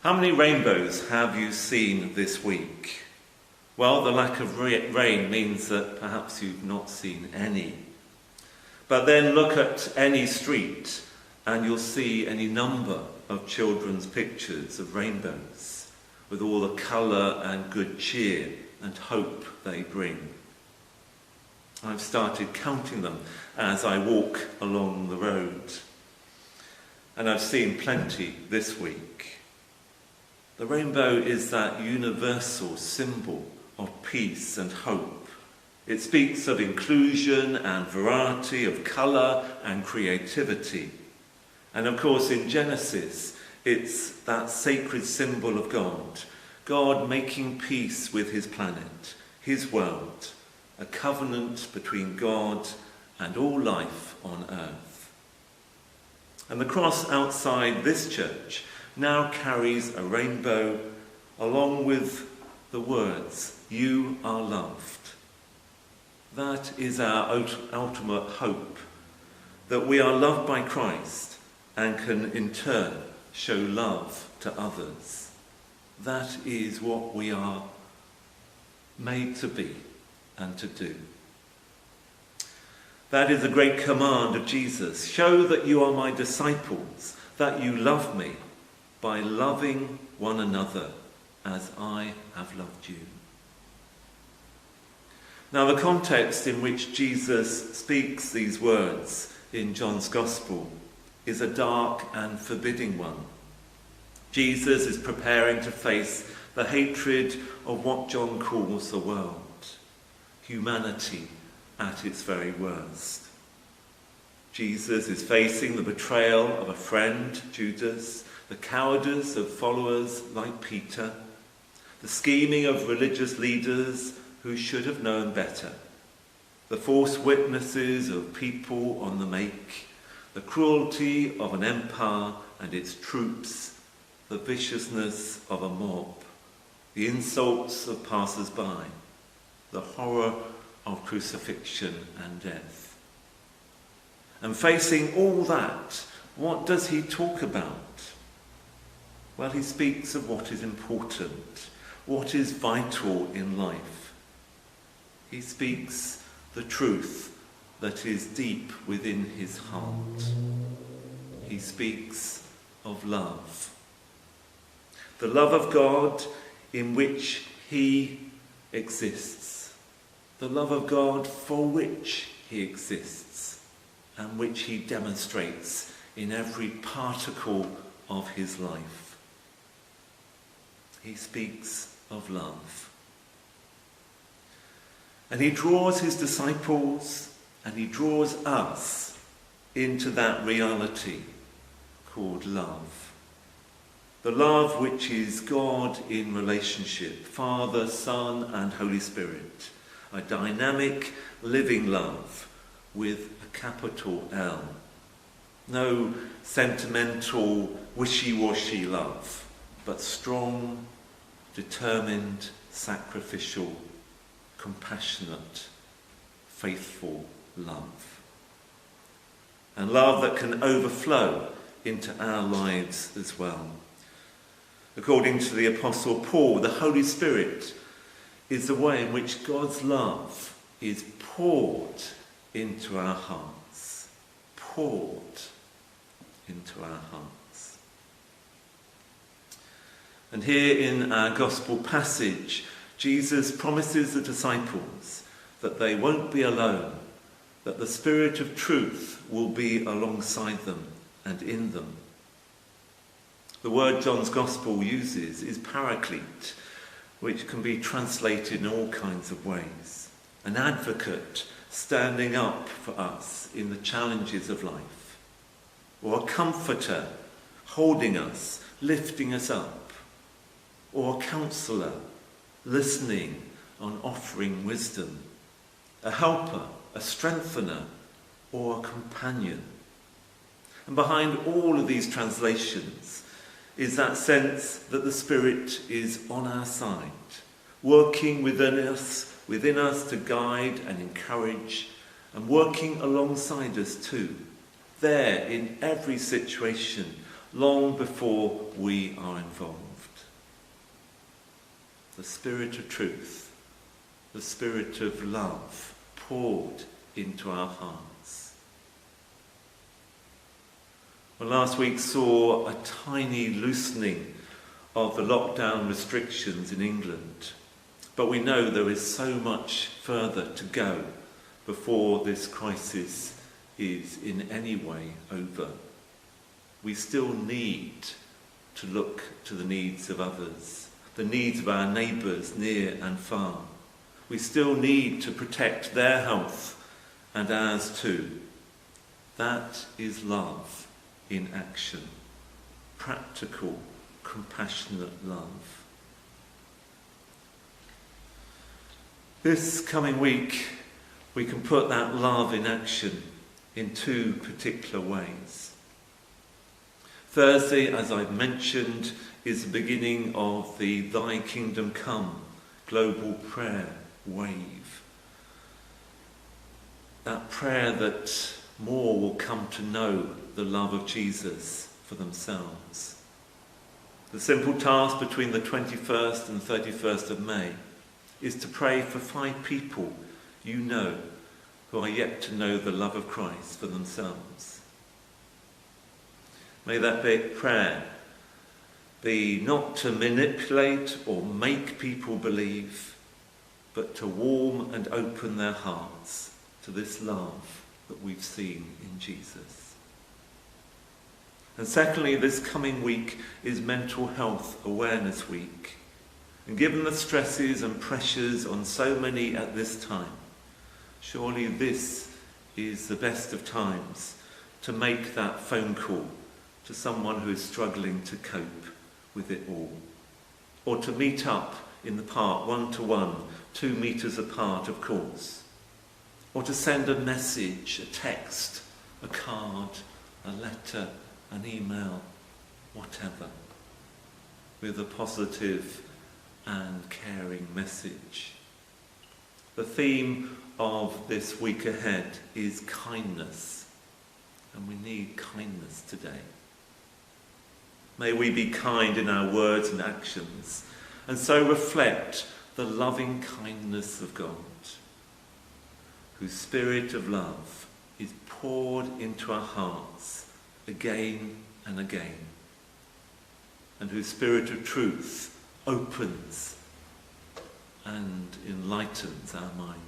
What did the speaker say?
How many rainbows have you seen this week? Well, the lack of rain means that perhaps you've not seen any. But then look at any street and you'll see any number of children's pictures of rainbows with all the colour and good cheer and hope they bring. I've started counting them as I walk along the road, and I've seen plenty this week. The rainbow is that universal symbol of peace and hope. It speaks of inclusion and variety, of colour and creativity. And of course in Genesis, it's that sacred symbol of God making peace with his planet, his world, a covenant between God and all life on earth. And the cross outside this church now carries a rainbow along with the words, "You are loved." That is our ultimate hope, that we are loved by Christ and can in turn show love to others. That is what we are made to be and to do. That is the great command of Jesus. Show that you are my disciples, that you love me by loving one another as I have loved you. Now, the context in which Jesus speaks these words in John's Gospel is a dark and forbidding one. Jesus is preparing to face the hatred of what John calls the world, humanity at its very worst. Jesus is facing the betrayal of a friend, Judas, the cowardice of followers like Peter, the scheming of religious leaders who should have known better, the false witnesses of people on the make, the cruelty of an empire and its troops, the viciousness of a mob, the insults of passers-by, the horror of crucifixion and death. And facing all that, what does he talk about? Well, he speaks of what is important, what is vital in life. He speaks the truth that is deep within his heart. He speaks of love. The love of God in which he exists. The love of God for which he exists and which he demonstrates in every particle of his life. He speaks of love. And he draws his disciples and he draws us into that reality called love. The love which is God in relationship, Father, Son, and Holy Spirit. A dynamic, living love with a capital L. No sentimental, wishy-washy love, but strong, determined, sacrificial, compassionate, faithful love. And love that can overflow into our lives as well. According to the Apostle Paul, the Holy Spirit is the way in which God's love is poured into our hearts. Poured into our hearts. And here in our gospel passage, Jesus promises the disciples that they won't be alone, that the Spirit of truth will be alongside them and in them. The word John's Gospel uses is paraclete, which can be translated in all kinds of ways. An advocate standing up for us in the challenges of life. Or a comforter holding us, lifting us up. Or a counsellor listening and offering wisdom. A helper, a strengthener, or a companion. And behind all of these translations is that sense that the Spirit is on our side, working within us to guide and encourage, and working alongside us too, there in every situation, long before we are involved. the Spirit of truth, the Spirit of love poured into our hearts. Well, last week saw a tiny loosening of the lockdown restrictions in England, but we know there is so much further to go before this crisis is in any way over. We still need to look to the needs of others, the needs of our neighbours near and far. We still need to protect their health and ours too. That is love in action. Practical, compassionate love. This coming week, we can put that love in action in two particular ways. Thursday, as I've mentioned, is the beginning of the Thy Kingdom Come global prayer wave. That prayer that more will come to know the love of Jesus for themselves. The simple task between the 21st and 31st of May is to pray for 5 people you know who are yet to know the love of Christ for themselves. May that prayer be not to manipulate or make people believe, but to warm and open their hearts to this love that we've seen in Jesus. And secondly, this coming week is Mental Health Awareness Week. And given the stresses and pressures on so many at this time, surely this is the best of times to make that phone call to someone who is struggling to cope with it all. Or to meet up in the park, 1-to-1, 2 meters apart, of course. Or to send a message, a text, a card, a letter, an email, whatever, with a positive and caring message. The theme of this week ahead is kindness, and we need kindness today. May we be kind in our words and actions, and so reflect the loving kindness of God, whose Spirit of love is poured into our hearts again and again, and whose Spirit of truth opens and enlightens our minds.